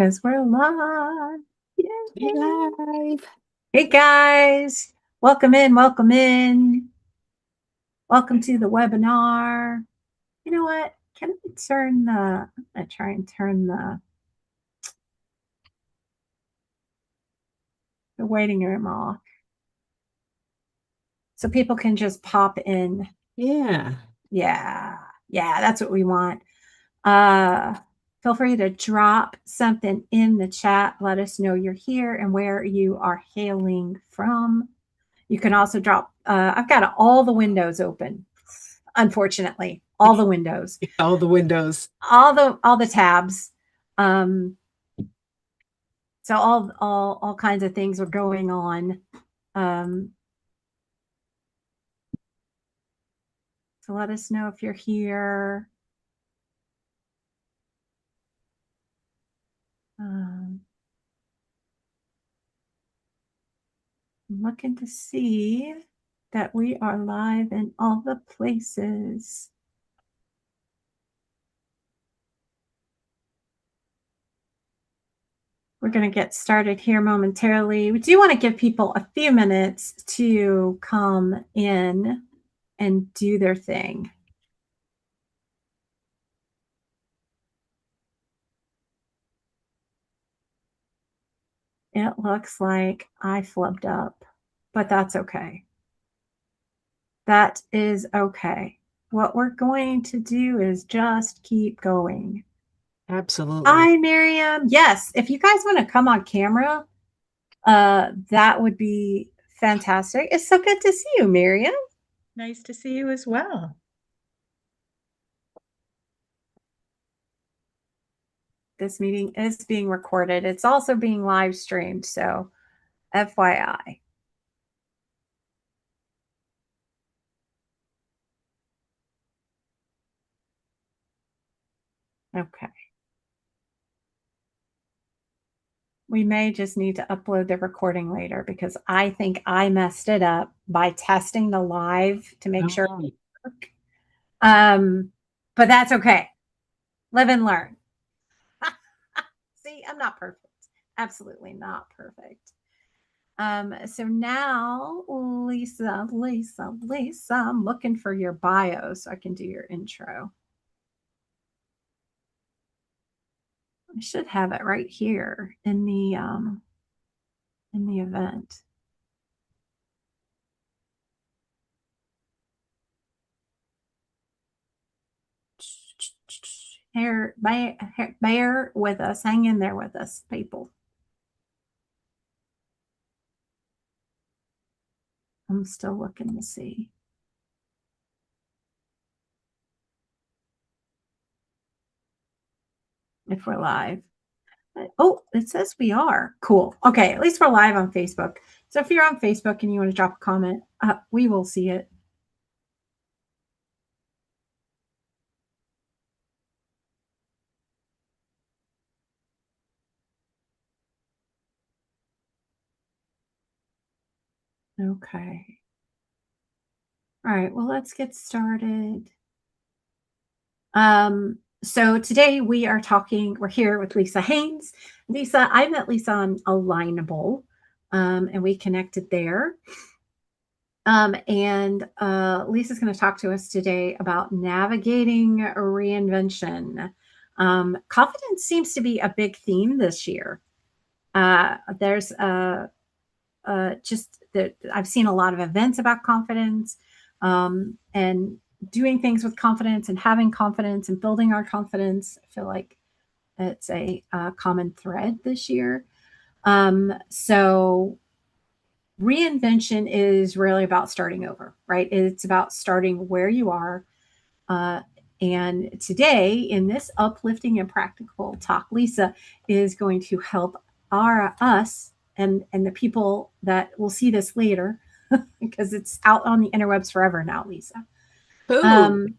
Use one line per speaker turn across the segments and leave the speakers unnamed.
Because we're live.
Be
Yay.
live.
Hey guys, welcome in, welcome in. Welcome to the webinar. You know what? Can I turn I'm gonna try and turn the waiting room off so people can just pop in.
Yeah,
Yeah, yeah, that's what we want. Uh Feel free to drop something in the chat. Let us know you're here and where you are hailing from. You can also drop, I've got all the windows open, unfortunately, all the windows,
all the windows.
all the tabs. Um, so all kinds of things are going on. Um, so let us know if you're here. Um, I'm looking to see that we are live in all the places. We're going to get started here momentarily. We do want to give people a few minutes to come in and do their thing. It looks like I flubbed up, but that's okay. That is okay. What we're going to do is just keep going.
Absolutely.
Hi, Miriam. Yes, if you guys want to come on camera, that would be fantastic. It's so good to see you, Miriam.
Nice to see you as well.
This meeting is being recorded. It's also being live streamed, so FYI. Okay. We may just need to upload the recording later because I think I messed it up by testing the live to make sure it worked. But that's okay. Live and learn. See, I'm not perfect. Absolutely not perfect. So now, Lisa, I'm looking for your bio so I can do your intro. I should have it right here in the event. Bear with us. Hang in there with us, people. I'm still looking to see if we're live. Oh, it says we are. Cool. Okay, at least we're live on Facebook. So if you're on Facebook and you want to drop a comment, we will see it. Okay. All right, well, let's get started. So today we're here with Lisa Haynes. Lisa, I met Lisa on Alignable, and we connected there. And Lisa's going to talk to us today about navigating reinvention. Confidence seems to be a big theme this year. There's just that I've seen a lot of events about confidence, and doing things with confidence and having confidence and building our confidence. I feel like it's a common thread this year. So reinvention is really about starting over, right? It's about starting where you are. Uh, and today, in this uplifting and practical talk, Lisa is going to help us and the people that will see this later because it's out on the interwebs forever now, Lisa. Um,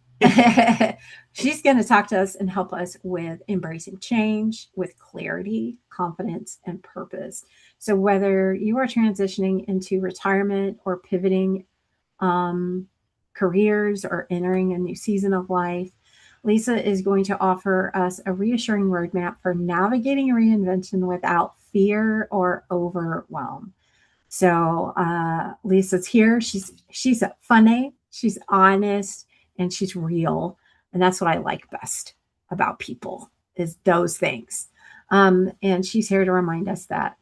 she's going to talk to us and help us with embracing change with clarity, confidence, and purpose. So, whether you are transitioning into retirement or pivoting careers or entering a new season of life, Lisa is going to offer us a reassuring roadmap for navigating reinvention without fear or overwhelm. So Lisa's here. She's funny, she's honest, and she's real, and that's what I like best about people is those things. And she's here to remind us that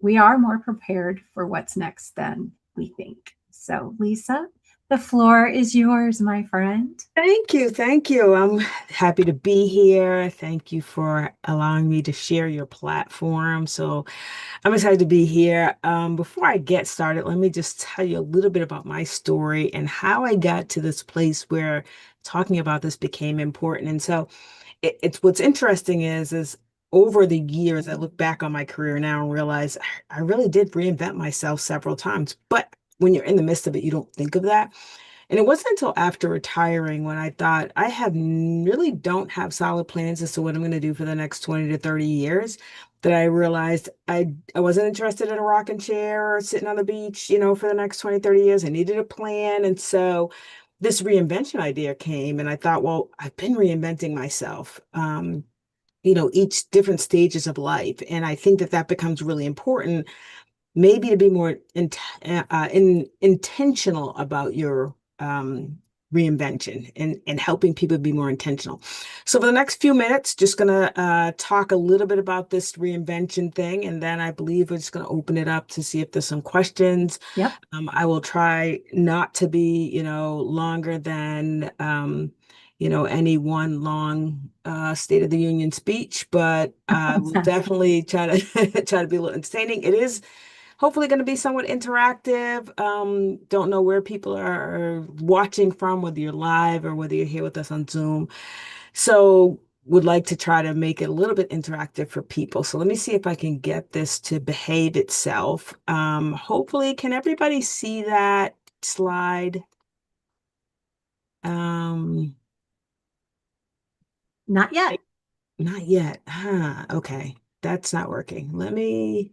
we are more prepared for what's next than we think. So, Lisa, the floor is yours, my friend.
Thank you. Thank you. I'm happy to be here. Thank you for allowing me to share your platform. So I'm excited to be here. Before I get started, let me just tell you a little bit about my story and how I got to this place where talking about this became important. And so it's what's interesting is over the years, I look back on my career now and realize I really did reinvent myself several times. But when you're in the midst of it, you don't think of that. And it wasn't until after retiring when I thought really don't have solid plans as to what I'm going to do for the next 20 to 30 years that I realized I wasn't interested in a rocking chair or sitting on the beach, for the next 20, 30 years. I needed a plan. And so this reinvention idea came and I thought, well, I've been reinventing myself. Each different stages of life. And I think that becomes really important maybe to be more intentional about your reinvention and helping people be more intentional. So for the next few minutes, just gonna talk a little bit about this reinvention thing, and then I believe we're just gonna open it up to see if there's some questions.
Yep.
I will try not to be, longer than any one long State of the Union speech, but I will definitely try to try to be a little entertaining. It is hopefully going to be somewhat interactive. Don't know where people are watching from, whether you're live or whether you're here with us on Zoom. So would like to try to make it a little bit interactive for people. So let me see if I can get this to behave itself. Hopefully, can everybody see that slide? Um,
Not yet.
Not yet. Okay. That's not working.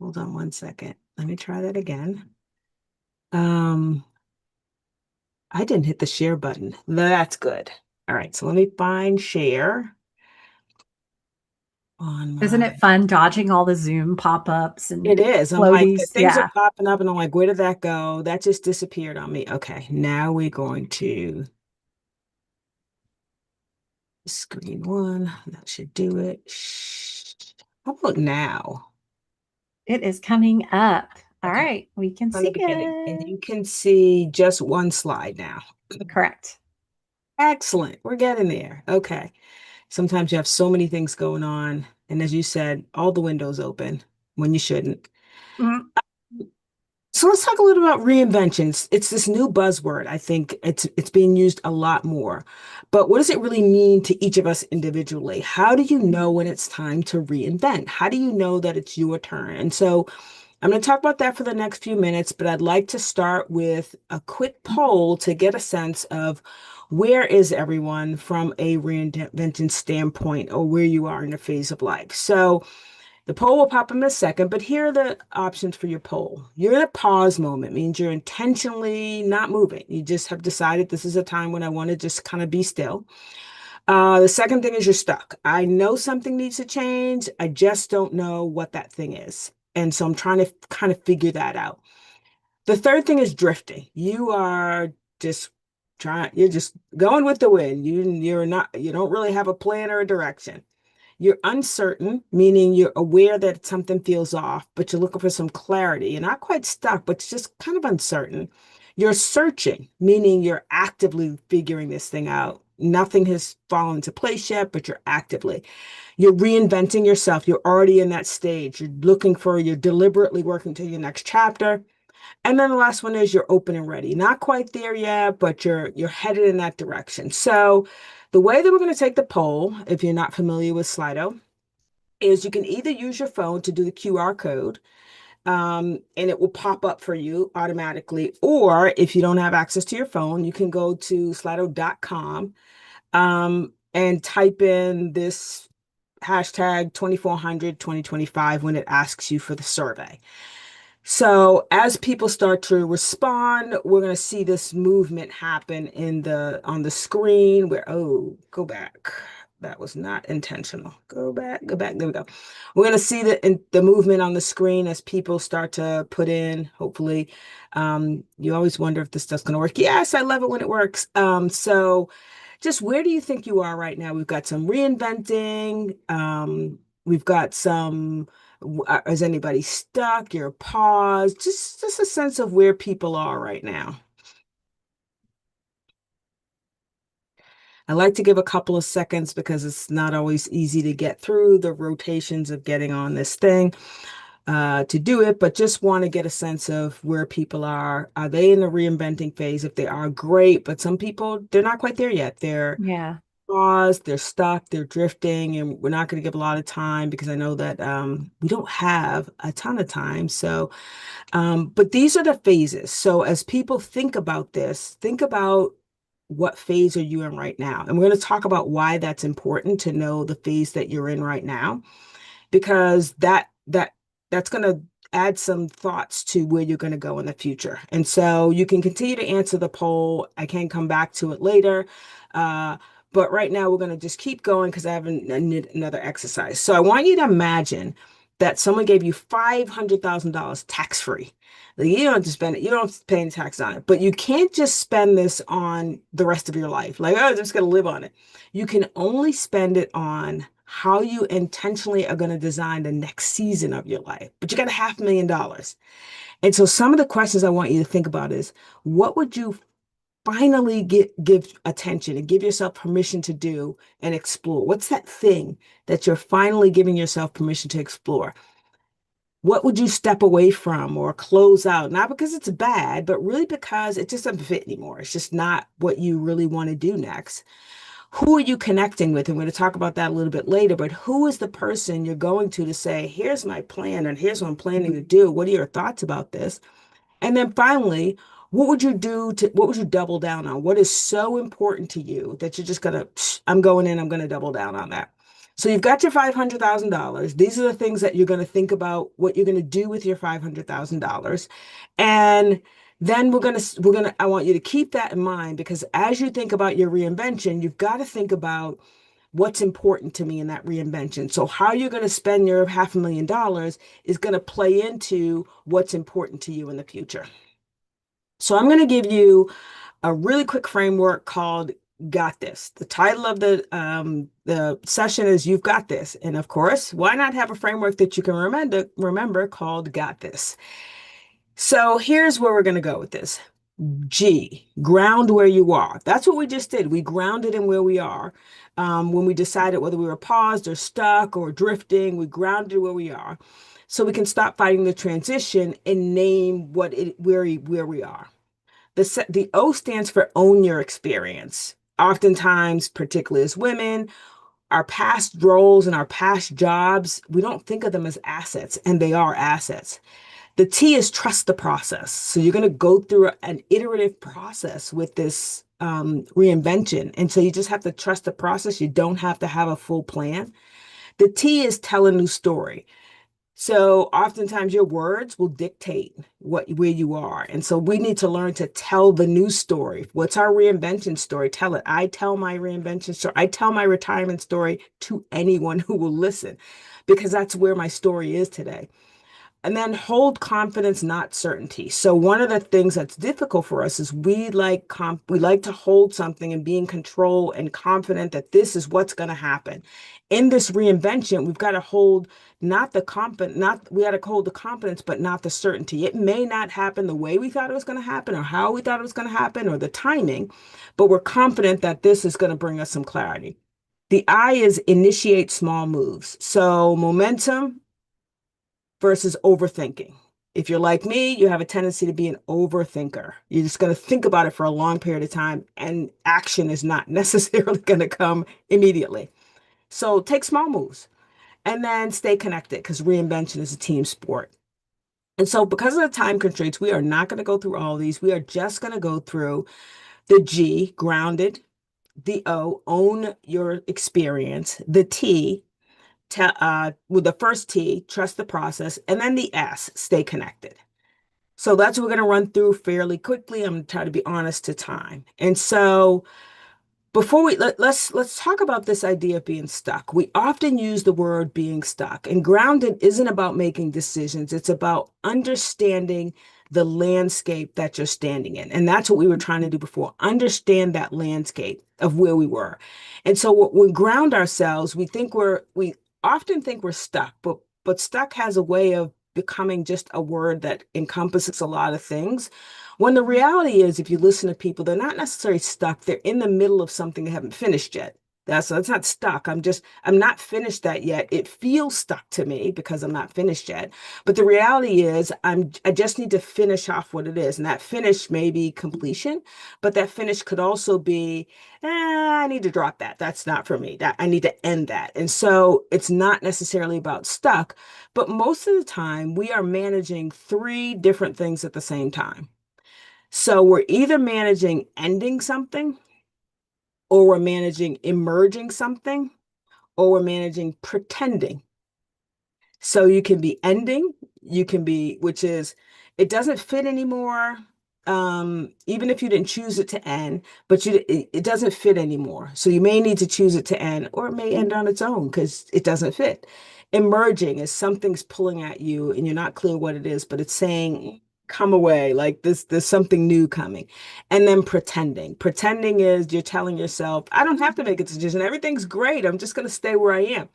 Hold on one second. Let me try that again. Um, I didn't hit the share button. That's good. All right, so let me find share on
Isn't
my.
it fun dodging all the Zoom pop-ups and
It is. I'm like, the
floaties?
things are
Yeah.
popping up, and I'm like, where did that go? That just disappeared on me. Okay, now we're going to screen one. That should do it. How about now?
It is coming up. All
Okay,
right, we can
from the
see
beginning, and
it.
you can see just one slide now.
Correct.
Excellent. We're getting there. Okay. Sometimes you have so many things going on. And as you said, all the windows open when you shouldn't.
Mhm.
So let's talk a little about reinventions. It's this new buzzword. I think it's being used a lot more. But what does it really mean to each of us individually? How do you know when it's time to reinvent? How do you know that it's your turn? And so I'm going to talk about that for the next few minutes, but I'd like to start with a quick poll to get a sense of where is everyone from a reinvention standpoint or where you are in the phase of life. So the poll will pop in a second, but here are the options for your poll. You're in a pause moment, means you're intentionally not moving. You just have decided this is a time when I want to just kind of be still. The second thing is you're stuck. I know something needs to change. I just don't know what that thing is. And so I'm trying to kind of figure that out. The third thing is drifting. Just you're just going with the wind. You don't really have a plan or a direction. You're uncertain, meaning you're aware that something feels off, but you're looking for some clarity. You're not quite stuck, but it's just kind of uncertain. You're searching, meaning you're actively figuring this thing out. Nothing has fallen into place yet, but you're actively. You're reinventing yourself. You're already in that stage. You're deliberately working to your next chapter. And then the last one is you're open and ready. Not quite there yet, but you're headed in that direction. So the way that we're going to take the poll, if you're not familiar with Slido, is you can either use your phone to do the QR code, and it will pop up for you automatically. Or if you don't have access to your phone, you can go to slido.com and type in this hashtag 2400 2025 when it asks you for the survey. So as people start to respond, we're going to see this movement happen in the on the screen where, oh, go back. That was not intentional. Go back, go back. There we go. We're going to see the movement on the screen as people start to put in, hopefully. You always wonder if this stuff's going to work. Yes, I love it when it works. So just where do you think you are right now? We've got some reinventing. We've got some is anybody stuck? You're paused. Just a sense of where people are right now. I like to give a couple of seconds because it's not always easy to get through the rotations of getting on this thing to do it, but just want to get a sense of where people are. Are they in the reinventing phase? If they are, great. But some people, they're not quite there yet. They're
Yeah.
paused, they're stuck, they're drifting, and we're not going to give a lot of time because I know that we don't have a ton of time. So but these are the phases. So as people think about this, think about what phase are you in right now? And we're going to talk about why that's important to know the phase that you're in right now, because that's going to add some thoughts to where you're going to go in the future. And so you can continue to answer the poll. I can come back to it later. Uh, but right now we're going to just keep going because I need another exercise. So I want you to imagine that someone gave you $500,000 tax free. Like, you don't have to spend it, you don't have to pay any tax on it, but you can't just spend this on the rest of your life. Like, oh, I'm just going to live on it. You can only spend it on how you intentionally are going to design the next season of your life. But you got $500,000. And so some of the questions I want you to think about is what would you finally give attention and give yourself permission to do and explore? What's that thing that you're finally giving yourself permission to explore? What would you step away from or close out? Not because it's bad, but really because it just doesn't fit anymore. It's just not what you really want to do next. Who are you connecting with? I'm going to talk about that a little bit later, but who is the person you're going to say, here's my plan and here's what I'm planning to do. What are your thoughts about this? And then finally, what would you double down on? What is so important to you that you're just gonna, I'm going in, I'm gonna double down on that. So you've got your $500,000. These are the things that you're going to think about what you're going to do with your $500,000. And then I want you to keep that in mind because as you think about your reinvention, you've got to think about what's important to me in that reinvention. So how you're going to spend your $500,000 is going to play into what's important to you in the future. So I'm going to give you a really quick framework called Got This. The title of the session is You've Got This. And of course, why not have a framework that you can remember called Got This? So here's where we're going to go with this. G, ground where you are. That's what we just did. We grounded in where we are. When we decided whether we were paused or stuck or drifting, we grounded where we are. So we can stop fighting the transition and name where we are. The O stands for own your experience. Oftentimes, particularly as women, our past roles and our past jobs, we don't think of them as assets, and they are assets. The T is trust the process. So you're going to go through an iterative process with this reinvention. And so you just have to trust the process. You don't have to have a full plan. The T is tell a new story. So oftentimes your words will dictate where you are. And so we need to learn to tell the new story. What's our reinvention story? Tell it. I tell my reinvention story. I tell my retirement story to anyone who will listen because that's where my story is today. And then hold confidence, not certainty. So one of the things that's difficult for us is we like to hold something and be in control and confident that this is what's going to happen. In this reinvention, we've got to hold not the confidence, not we got to hold the confidence, but not the certainty. It may not happen the way we thought it was going to happen, or how we thought it was going to happen, or the timing, but we're confident that this is going to bring us some clarity. The I is initiate small moves. So momentum versus overthinking. If you're like me, you have a tendency to be an overthinker. You're just going to think about it for a long period of time, and action is not necessarily going to come immediately. So take small moves and then stay connected because reinvention is a team sport. And so, because of the time constraints, we are not going to go through all of these. We are just going to go through the G, grounded, the O, own your experience, the T, with the first T, trust the process, and then the S, stay connected. So that's what we're going to run through fairly quickly. I'm going to try to be honest to time. And so before let's talk about this idea of being stuck. We often use the word being stuck, and grounded isn't about making decisions. It's about understanding the landscape that you're standing in. And that's what we were trying to do before. Understand that landscape of where we were. And so when we ground ourselves, we often think we're stuck, but stuck has a way of becoming just a word that encompasses a lot of things. When the reality is, if you listen to people, they're not necessarily stuck. They're in the middle of something they haven't finished yet. That's not stuck. I'm not finished that yet. It feels stuck to me because I'm not finished yet. But the reality is I just need to finish off what it is. And that finish may be completion, but that finish could also be, I need to drop that. That's not for me. That I need to end that. And so it's not necessarily about stuck, but most of the time we are managing three different things at the same time. So we're either managing ending something, or we're managing emerging something, or we're managing pretending. So you can be ending, you can be, which is, it doesn't fit anymore. Even if you didn't choose it to end, but it doesn't fit anymore. So you may need to choose it to end, or it may end on its own because it doesn't fit. Emerging is something's pulling at you and you're not clear what it is, but it's saying, come away, like this, there's something new coming. And then pretending. Pretending is you're telling yourself, I don't have to make a decision. Everything's great. I'm just going to stay where I am.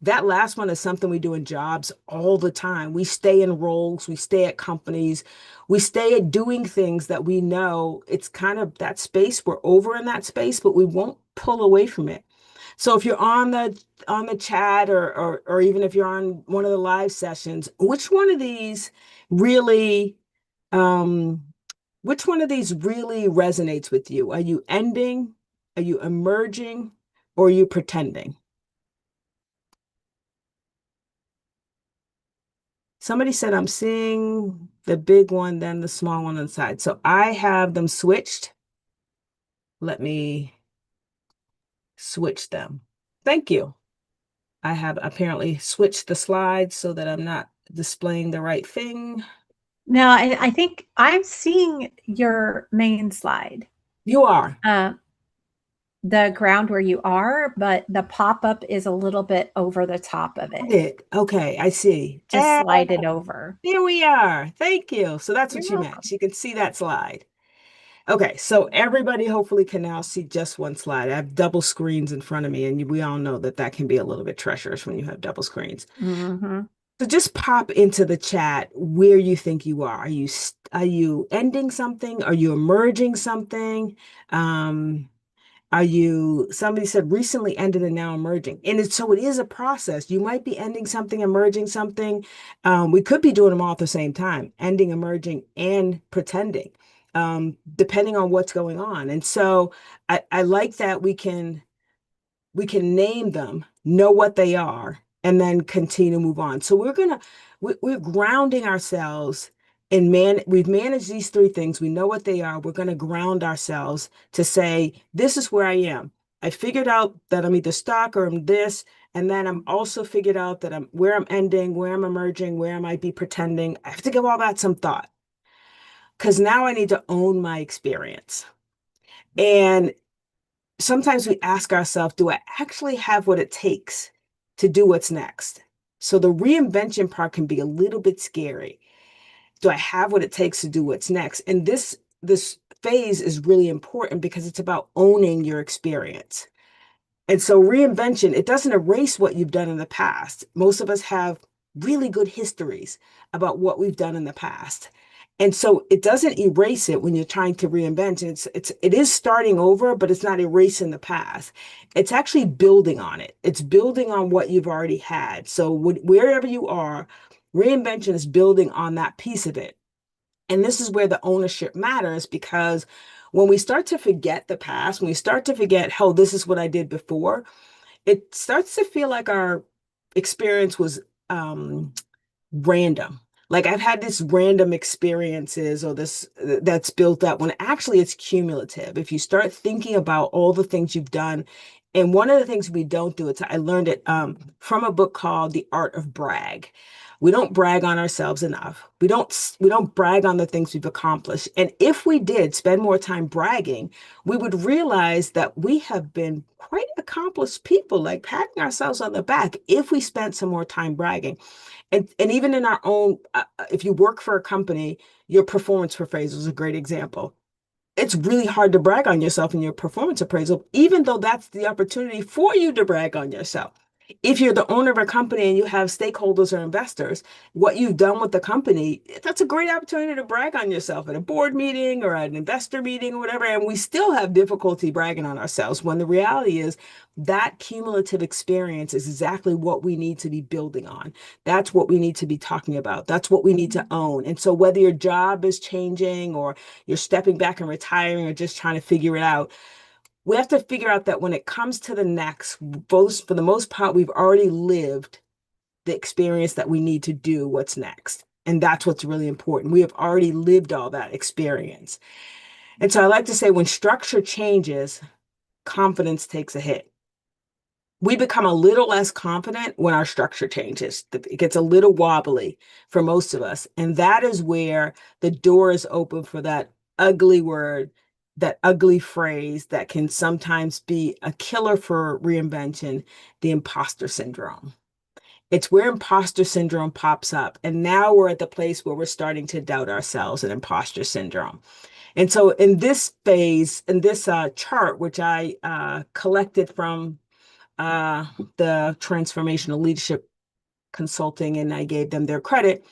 That last one is something we do in jobs all the time. We stay in roles, we stay at companies, we stay at doing things that we know it's kind of that space. We're over in that space, but we won't pull away from it. So if you're on the chat or even if you're on one of the live sessions, really um which one of these really resonates with you? Are you ending? Are you emerging? Or are you pretending? Somebody said I'm seeing the big one, then the small one on the side. So I have them switched. Let me switch them. Thank you. I have apparently switched the slides so that I'm not displaying the right thing.
Now, I think I'm seeing your main slide,
You are.
uh, the ground where you are, but the pop-up is a little bit over the top of
Got
it.
it. Okay, I see.
Just slide it over.
Here we are. Thank you. So that's
You're
what you meant.
welcome.
You can see that slide. Okay, so everybody hopefully can now see just one slide. I have double screens in front of me, and we all know that that can be a little bit treacherous when you have double screens.
Hmm.
So just pop into the chat where you think you are. Are you ending something? Are you emerging something? Um, somebody said recently ended and now emerging. And so it is a process. You might be ending something, emerging something. We could be doing them all at the same time, ending, emerging, and pretending, depending on what's going on. And so I like that we can name them, know what they are, and then continue to move on. So we're grounding ourselves in we've managed these three things. We know what they are. We're going to ground ourselves to say, this is where I am. I figured out that I'm either stuck or I'm this. And then I'm also figured out that I'm ending, where I'm emerging, where I might be pretending. I have to give all that some thought because now I need to own my experience. And sometimes we ask ourselves, do I actually have what it takes to do what's next? So the reinvention part can be a little bit scary. Do I have what it takes to do what's next? And this phase is really important because it's about owning your experience. And so reinvention, it doesn't erase what you've done in the past. Most of us have really good histories about what we've done in the past. And so it doesn't erase it when you're trying to reinvent. It is starting over, but it's not erasing the past. It's actually building on it. It's building on what you've already had. So wherever you are, reinvention is building on that piece of it. And this is where the ownership matters because when we start to forget the past, when we start to forget, oh, this is what I did before, it starts to feel like our experience was random. Like I've had this random experiences or this that's built up when actually it's cumulative. If you start thinking about all the things you've done And one of the things we don't do, I learned it from a book called The Art of Brag. We don't brag on ourselves enough. We don't brag on the things we've accomplished. And if we did spend more time bragging, we would realize that we have been quite accomplished people, like patting ourselves on the back if we spent some more time bragging. And even in our own, if you work for a company, your performance appraisal is a great example. It's really hard to brag on yourself in your performance appraisal, even though that's the opportunity for you to brag on yourself. If you're the owner of a company and you have stakeholders or investors, what you've done with the company, that's a great opportunity to brag on yourself at a board meeting or at an investor meeting or whatever. And we still have difficulty bragging on ourselves when the reality is that cumulative experience is exactly what we need to be building on. That's what we need to be talking about. That's what we need to own. And so whether your job is changing or you're stepping back and retiring or just trying to figure it out, we have to figure out that when it comes to the next, both for the most part, we've already lived the experience that we need to do what's next. And that's what's really important. We have already lived all that experience. And so I like to say when structure changes, confidence takes a hit. We become a little less confident when our structure changes. It gets a little wobbly for most of us. And that is where the door is open for that ugly word, that ugly phrase that can sometimes be a killer for reinvention, the imposter syndrome. It's where imposter syndrome pops up. And now we're at the place where we're starting to doubt ourselves and imposter syndrome. And so in this phase, in this chart, which I collected from uh, the transformational leadership consulting, and I gave them their credit.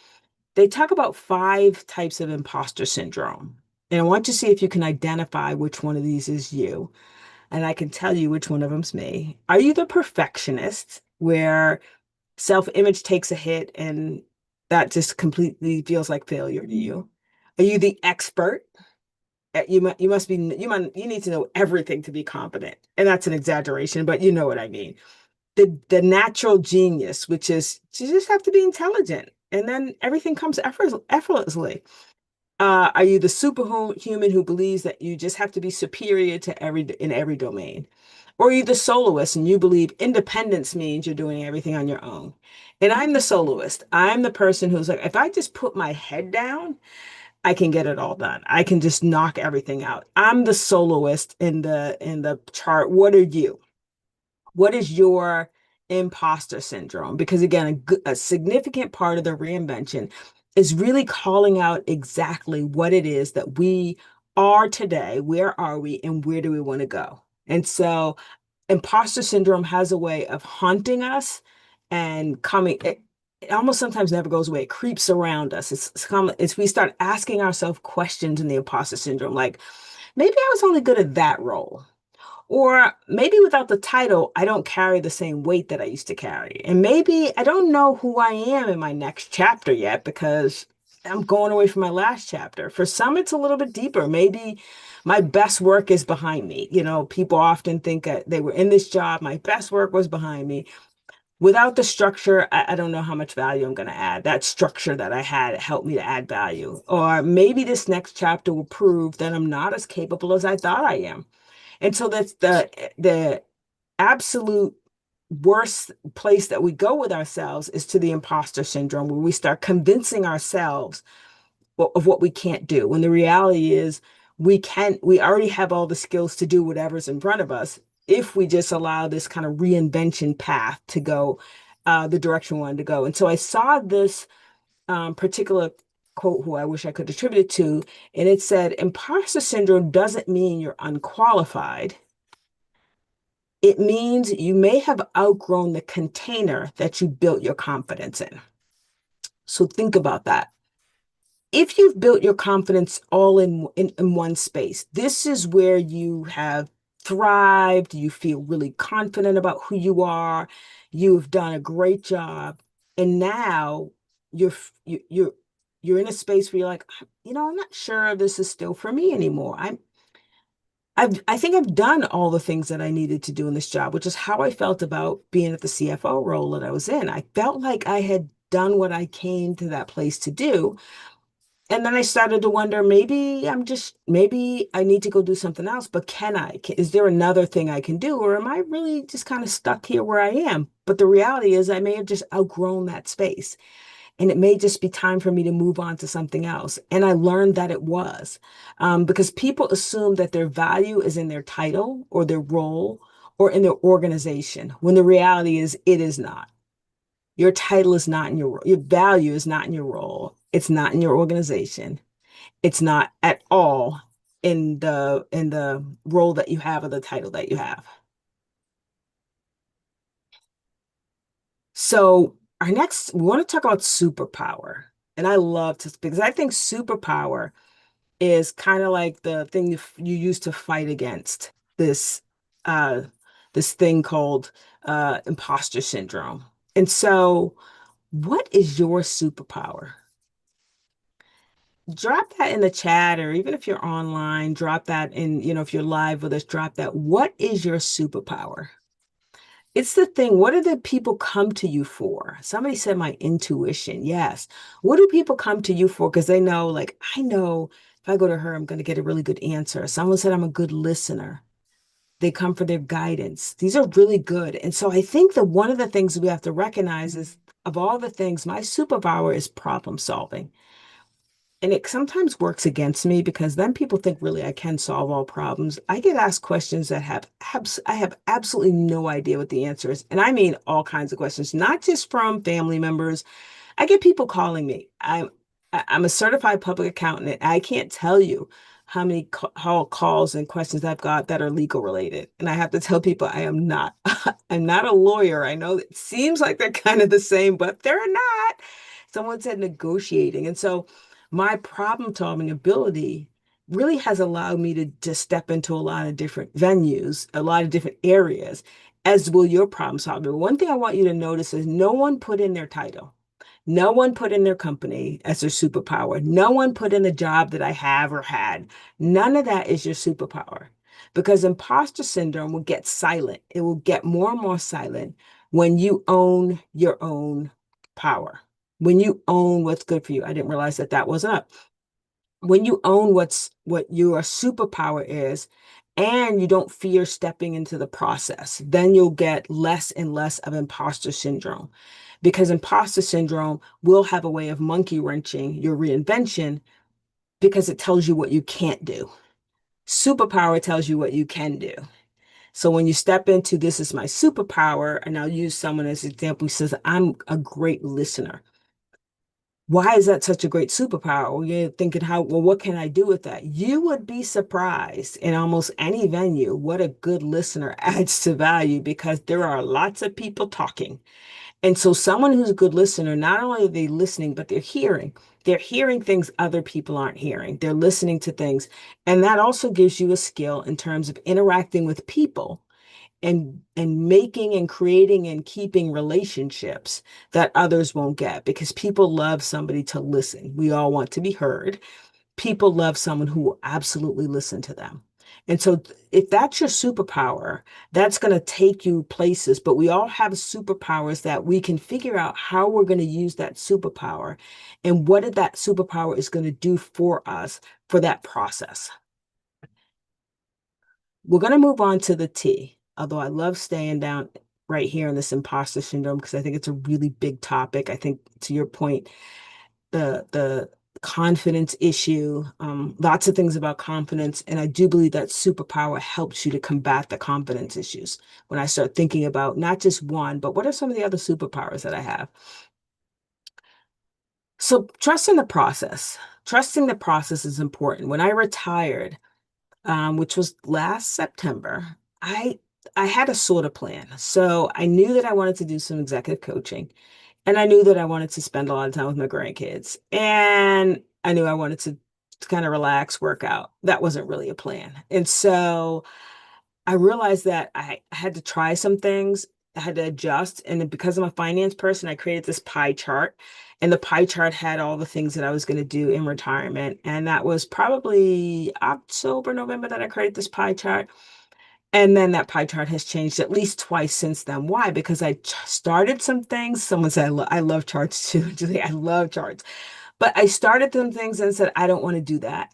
They talk about 5 types of imposter syndrome. And I want you to see if you can identify which one of these is you. And I can tell you which one of them's me. Are you the perfectionist, where self-image takes a hit and that just completely feels like failure to you? Are you the expert? You need to know everything to be competent. And that's an exaggeration, but you know what I mean. The natural genius, which is you just have to be intelligent, and then everything comes effortlessly. Are you the superhuman who believes that you just have to be superior to every domain? Or are you the soloist and you believe independence means you're doing everything on your own? And I'm the soloist. I'm the person who's like, if I just put my head down, I can get it all done. I can just knock everything out. I'm the soloist in the chart. What are you? What is your imposter syndrome? Because again, a significant part of the reinvention is really calling out exactly what it is that we are today. Where are we and where do we want to go? And so imposter syndrome has a way of haunting us and coming. It almost sometimes never goes away. It creeps around us. It's we start asking ourselves questions in the imposter syndrome, like maybe I was only good at that role. Or maybe without the title, I don't carry the same weight that I used to carry. And maybe I don't know who I am in my next chapter yet because I'm going away from my last chapter. For some, it's a little bit deeper. Maybe my best work is behind me. People often think that they were in this job, my best work was behind me. Without the structure, I don't know how much value I'm going to add. That structure that I had helped me to add value. Or maybe this next chapter will prove that I'm not as capable as I thought I am. And so that's the absolute worst place that we go with ourselves is to the imposter syndrome, where we start convincing ourselves of what we can't do. When the reality is we already have all the skills to do whatever's in front of us if we just allow this kind of reinvention path to go the direction we wanted to go. And so I saw this particular quote who I wish I could attribute it to, and it said, imposter syndrome doesn't mean you're unqualified. It means you may have outgrown the container that you built your confidence in. So think about that. If you've built your confidence all in one space, this is where you have thrived, you feel really confident about who you are, you've done a great job, and now you're you're in a space where you're like, I'm not sure if this is still for me anymore. I think I've done all the things that I needed to do in this job, which is how I felt about being at the CFO role that I was in. I felt like I had done what I came to that place to do. And then I started to wonder, maybe I need to go do something else, but can I? Is there another thing I can do? Or am I really just kind of stuck here where I am? But the reality is, I may have just outgrown that space. And it may just be time for me to move on to something else. And I learned that it was because people assume that their value is in their title or their role or in their organization, when the reality is it is not. Your title is not in your value is not in your role. It's not in your organization. It's not at all in the role that you have or the title that you have. So our next, we want to talk about superpower. And I love to, because I think superpower is kind of like the thing you use to fight against this uh this thing called imposter syndrome. And so what is your superpower? Drop that in the chat, or even if you're online, drop that in, if you're live with us, drop that. What is your superpower? It's the thing. What do the people come to you for? Somebody said my intuition. Yes. What do people come to you for? Because they know, like, I know if I go to her, I'm going to get a really good answer. Someone said I'm a good listener. They come for their guidance. These are really good. And so I think that one of the things we have to recognize is, of all the things, my superpower is problem solving. And it sometimes works against me because then people think really I can solve all problems. I get asked questions that I have absolutely no idea what the answer is. And I mean all kinds of questions, not just from family members. I get people calling me. I'm a certified public accountant. I can't tell you how many calls and questions I've got that are legal related. And I have to tell people I am not. I'm not a lawyer. I know it seems like they're kind of the same, but they're not. Someone said negotiating. And so my problem solving ability really has allowed me to just step into a lot of different venues, a lot of different areas, as will your problem solving. One thing I want you to notice is no one put in their title. No one put in their company as their superpower. No one put in the job that I have or had. None of that is your superpower because imposter syndrome will get silent. It will get more and more silent when you own your own power. When you own what's good for you. I didn't realize that that wasn't up. When you own what your superpower is, and you don't fear stepping into the process, then you'll get less and less of imposter syndrome. Because imposter syndrome will have a way of monkey wrenching your reinvention because it tells you what you can't do. Superpower tells you what you can do. So when you step into this is my superpower, and I'll use someone as an example who says, I'm a great listener. Why is that such a great superpower? Well, you're thinking, what can I do with that? You would be surprised in almost any venue what a good listener adds to value because there are lots of people talking. And so someone who's a good listener, not only are they listening, but they're hearing. They're hearing things other people aren't hearing. They're listening to things. And that also gives you a skill in terms of interacting with people and making and creating and keeping relationships that others won't get because people love somebody to listen. We all want to be heard. People love someone who will absolutely listen to them. And so if that's your superpower, that's going to take you places, but we all have superpowers that we can figure out how we're going to use that superpower and what that superpower is going to do for us for that process. We're going to move on to the T, although I love staying down right here in this imposter syndrome because I think it's a really big topic. I think to your point, the confidence issue, lots of things about confidence, and I do believe that superpower helps you to combat the confidence issues. When I start thinking about not just one, but what are some of the other superpowers that I have? So trusting the process. Trusting the process is important. When I retired, which was last September, I had a sort of plan. So I knew that I wanted to do some executive coaching, and I knew that I wanted to spend a lot of time with my grandkids, and I knew I wanted to kind of relax, work out. That wasn't really a plan. And so I realized that I had to try some things. I had to adjust. And then because I'm a finance person, I created this pie chart. And the pie chart had all the things that I was going to do in retirement. And that was probably October, November that I created this pie chart. And then that pie chart has changed at least twice since then. Why? Because I started some things. Someone said, I love charts too. Julie, I love charts. But I started some things and said, I don't want to do that.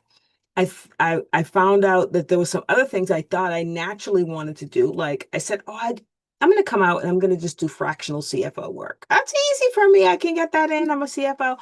I found out that there was some other things I thought I naturally wanted to do. Like I said, I'm going to come out and I'm going to just do fractional CFO work. That's easy for me. I can get that in. I'm a CFO.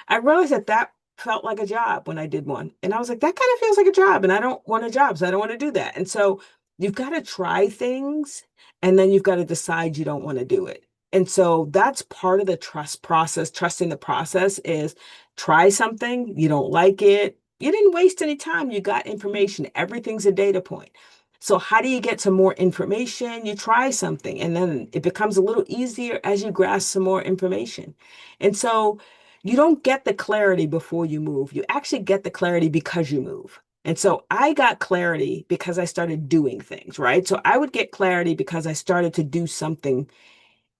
I realized that that felt like a job when I did one. And I was like, that kind of feels like a job. And I don't want a job. So I don't want to do that. And so you've got to try things and then you've got to decide you don't want to do it. And so that's part of the trust process. Trusting the process is try something, you don't like it. You didn't waste any time. You got information. Everything's a data point. So how do you get some more information? You try something and then it becomes a little easier as you grasp some more information. And so you don't get the clarity before you move. You actually get the clarity because you move. And so I got clarity because I started doing things, right? So I would get clarity because I started to do something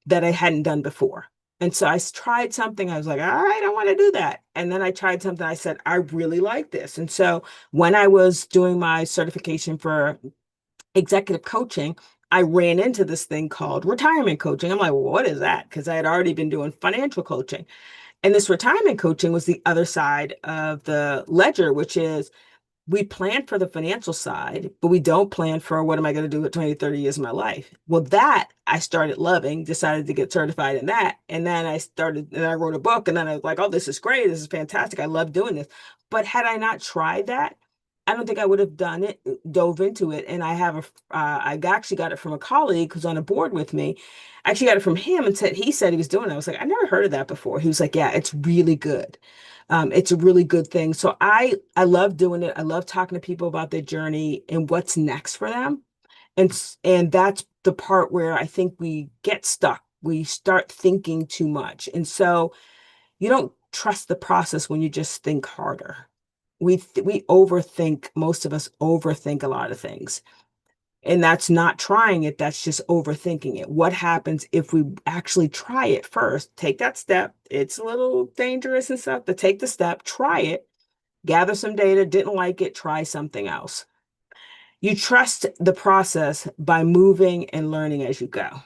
that I hadn't done before. And so I tried something, I was like, all right, I want to do that. And then I tried something, I said, I really like this. And so when I was doing my certification for executive coaching, I ran into this thing called retirement coaching. I'm like, well, what is that? Because I had already been doing financial coaching. And this retirement coaching was the other side of the ledger, which is we plan for the financial side, but we don't plan for what am I going to do with 20, 30 years of my life. Well, that I started loving, decided to get certified in that. And then I wrote a book and then I was like, oh, this is great. This is fantastic. I love doing this. But had I not tried that, I don't think I would have done it, dove into it. And I actually got it from a colleague who's on a board with me. I actually got it from him and he said he was doing it. I was like, I never heard of that before. He was like, yeah, it's really good. It's a really good thing. So I love doing it. I love talking to people about their journey and what's next for them. And that's the part where I think we get stuck. We start thinking too much. And so you don't trust the process when you just think harder. We overthink, most of us overthink a lot of things. And that's not trying it, that's just overthinking it. What happens if we actually try it first? Take that step. It's a little dangerous and stuff, but take the step, try it, gather some data, didn't like it, try something else. You trust the process by moving and learning as you go.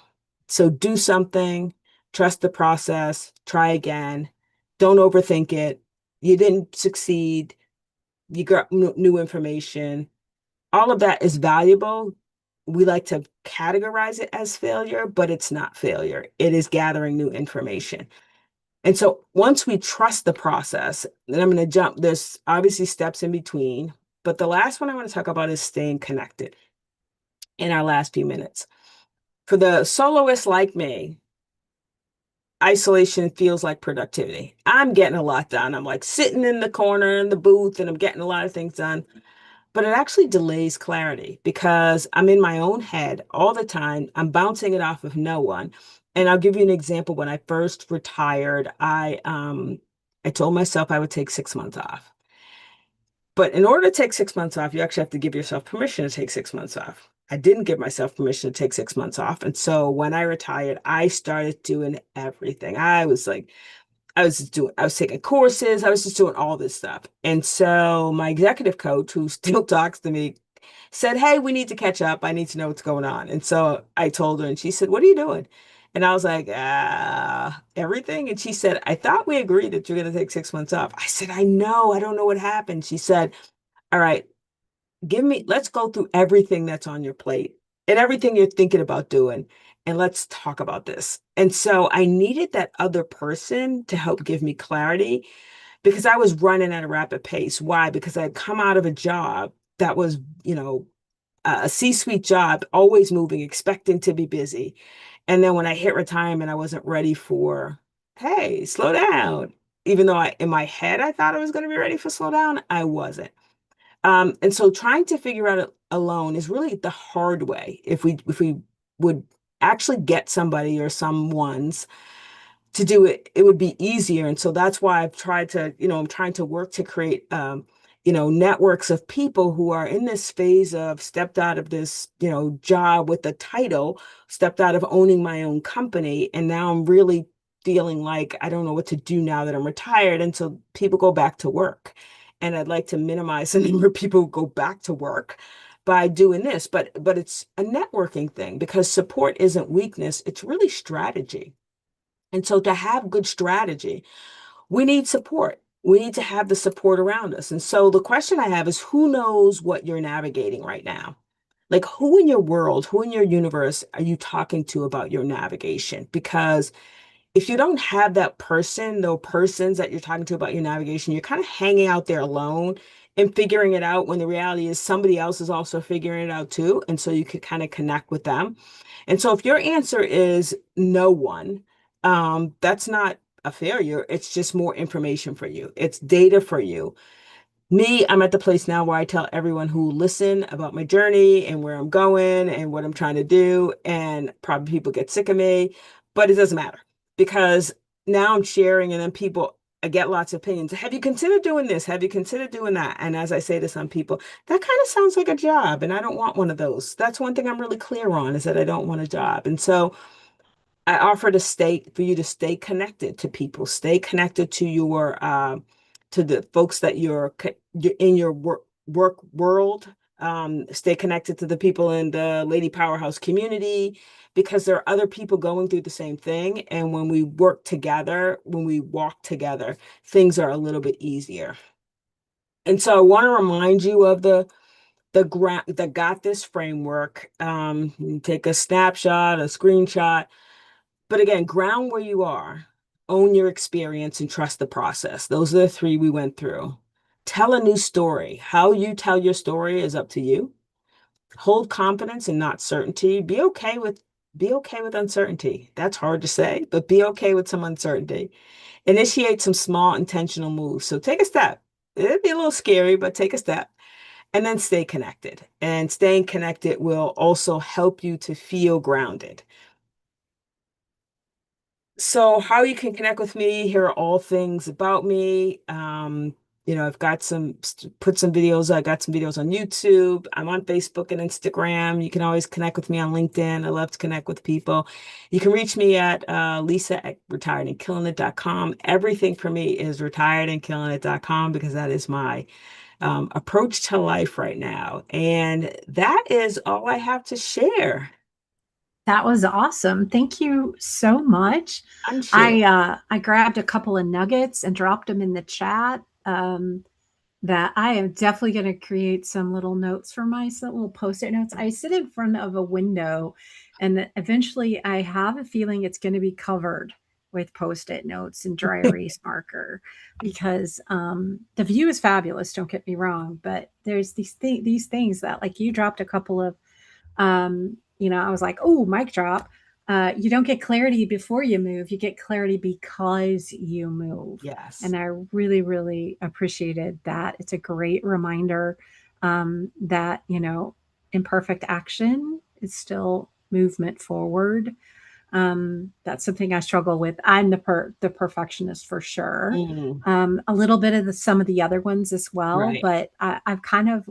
So do something, trust the process, try again, don't overthink it. You didn't succeed, you got new information. All of that is valuable. We like to categorize it as failure, but it's not failure. It is gathering new information. And so once we trust the process, then I'm going to jump, there's obviously steps in between, but the last one I want to talk about is staying connected in our last few minutes. For the soloist like me, isolation feels like productivity. I'm getting a lot done. I'm like sitting in the corner in the booth and I'm getting a lot of things done. But it actually delays clarity because I'm in my own head all the time. I'm bouncing it off of no one. And I'll give you an example. When I first retired, I told myself I would take 6 months off. But in order to take 6 months off, you actually have to give yourself permission to take 6 months off. I didn't give myself permission to take 6 months off. And so when I retired, I started doing everything. I was taking courses, I was just doing all this stuff. And so my executive coach, who still talks to me, said, hey, we need to catch up. I need to know what's going on. And so I told her, and she said, what are you doing? And I was like, everything. And she said, I thought we agreed that you're going to take 6 months off. I said, I know, I don't know what happened. She said, all right, let's go through everything that's on your plate and everything you're thinking about doing. And let's talk about this. And so I needed that other person to help give me clarity because I was running at a rapid pace. Why? Because I had come out of a job that was, a C-suite job, always moving, expecting to be busy. And then when I hit retirement, I wasn't ready for, hey, slow down. Even though in my head, I thought I was going to be ready for slow down, I wasn't. And so trying to figure out it alone is really the hard way. If we would actually get somebody or someone's to do it, it would be easier. And so that's why I've tried to, I'm trying to work to create, networks of people who are in this phase of stepped out of this, job with the title, stepped out of owning my own company. And now I'm really feeling like I don't know what to do now that I'm retired. And so people go back to work. And I'd like to minimize the number of people who go back to work by doing this. But it's a networking thing because support isn't weakness, it's really strategy. And so to have good strategy, we need support. we need to have the support around us. And so the question I have is, who knows what you're navigating right now? Like, who in your world, who in your universe are you talking to about your navigation? Because if you don't have that person, those persons that you're talking to about your navigation, you're kind of hanging out there alone and figuring it out when the reality is somebody else is also figuring it out too. And so you can kind of connect with them. And so if your answer is no one, that's not a failure. It's just more information for you. It's data for you. Me, I'm at the place now where I tell everyone who will listen about my journey and where I'm going and what I'm trying to do. And probably people get sick of me, but it doesn't matter because now I'm sharing and then people, I get lots of opinions. Have you considered doing this? Have you considered doing that? And as I say to some people, that kind of sounds like a job and I don't want one of those. That's one thing I'm really clear on is that I don't want a job. And so I offer to stay for you to stay connected to people, stay connected to your to the folks that you're in your work world. Stay connected to the people in the Lady Powerhouse community because there are other people going through the same thing. And when we work together, when we walk together, things are a little bit easier. And so I want to remind you of the got this framework. You take a snapshot, a screenshot, but again, ground where you are, own your experience, and trust the process. Those are the three we went through. Tell a new story. How you tell your story is up to you. Hold confidence and not certainty. Be okay with uncertainty. That's hard to say, but be okay with some uncertainty. Initiate some small intentional moves. So take a step. It'd be a little scary, but take a step. And then stay connected. And staying connected will also help you to feel grounded. So how you can connect with me, here are all things about me. I've got put some videos. I got some videos on YouTube. I'm on Facebook and Instagram. You can always connect with me on LinkedIn. I love to connect with people. You can reach me at Lisa at retiredandkillingit.com. Everything for me is retiredandkillingit.com because that is my approach to life right now. And that is all I have to share.
That was awesome. Thank you so much.
I'm sharing.
I grabbed a couple of nuggets and dropped them in the chat. That I am definitely going to create some little notes for myself, little post-it notes. I sit in front of a window, and eventually, I have a feeling it's going to be covered with post-it notes and dry erase marker because the view is fabulous. Don't get me wrong, but there's these things that, like, you dropped a couple of I was like, oh, mic drop. You don't get clarity before you move. You get clarity because you move.
Yes.
And I really, really appreciated that. It's a great reminder that, imperfect action is still movement forward. That's something I struggle with. I'm the perfectionist for sure.
Mm,
A little bit of some of the other ones as well,
right.
but I've kind of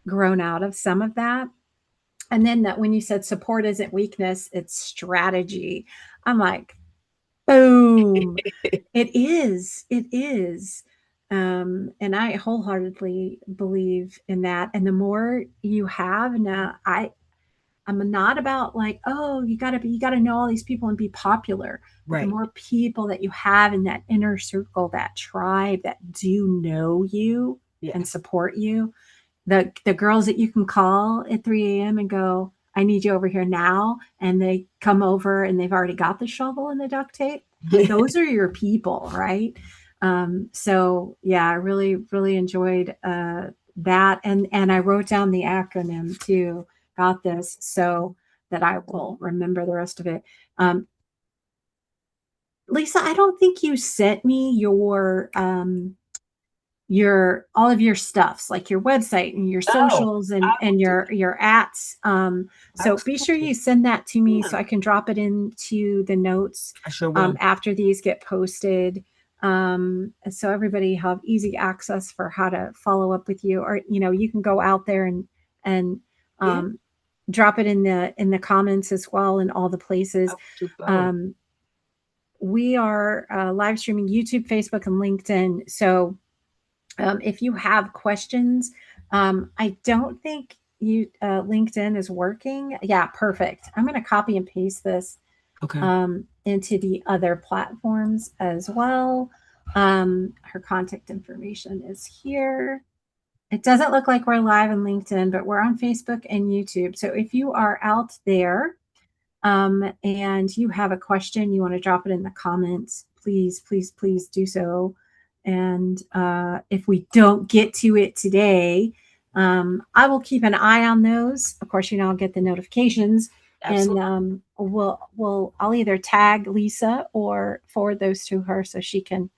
grown out of some of that. And then that when you said support isn't weakness, it's strategy. I'm like, boom. It is. It is. And I wholeheartedly believe in that. And the more you have now, I'm not about like, oh, you gotta know all these people and be popular. But the
Right.
more people that you have in that inner circle, that tribe that do know you and
Yes.
support you, the girls that you can call at 3 a.m. and go, I need you over here now. And they come over and they've already got the shovel and the duct tape. Those are your people, right? So yeah, I really, really enjoyed that. And I wrote down the acronym too, got this, so that I will remember the rest of it. Lisa, I don't think you sent me your all of your stuffs, like your website and your
Oh,
socials
I will
and
do
your ats.
that. I
So
was
be sure
thinking,
you send that to me
yeah,
so I can drop it into the notes
I sure will.
after these get posted. So everybody have easy access for how to follow up with you, or you can go out there and
Yeah,
um, drop it in the comments as well in all the
I
places.
will do both.
Um, we are live streaming YouTube, Facebook, and LinkedIn. So if you have questions, I don't think LinkedIn is working. Yeah, perfect. I'm going to copy and paste this
Okay.
into the other platforms as well. Her contact information is here. It doesn't look like we're live on LinkedIn, but we're on Facebook and YouTube. So if you are out there and you have a question, you want to drop it in the comments, please, please, please do so. And if we don't get to it today, I will keep an eye on those. Of course, I'll get the notifications, and
Absolutely.
I'll either tag Lisa or forward those to her so she can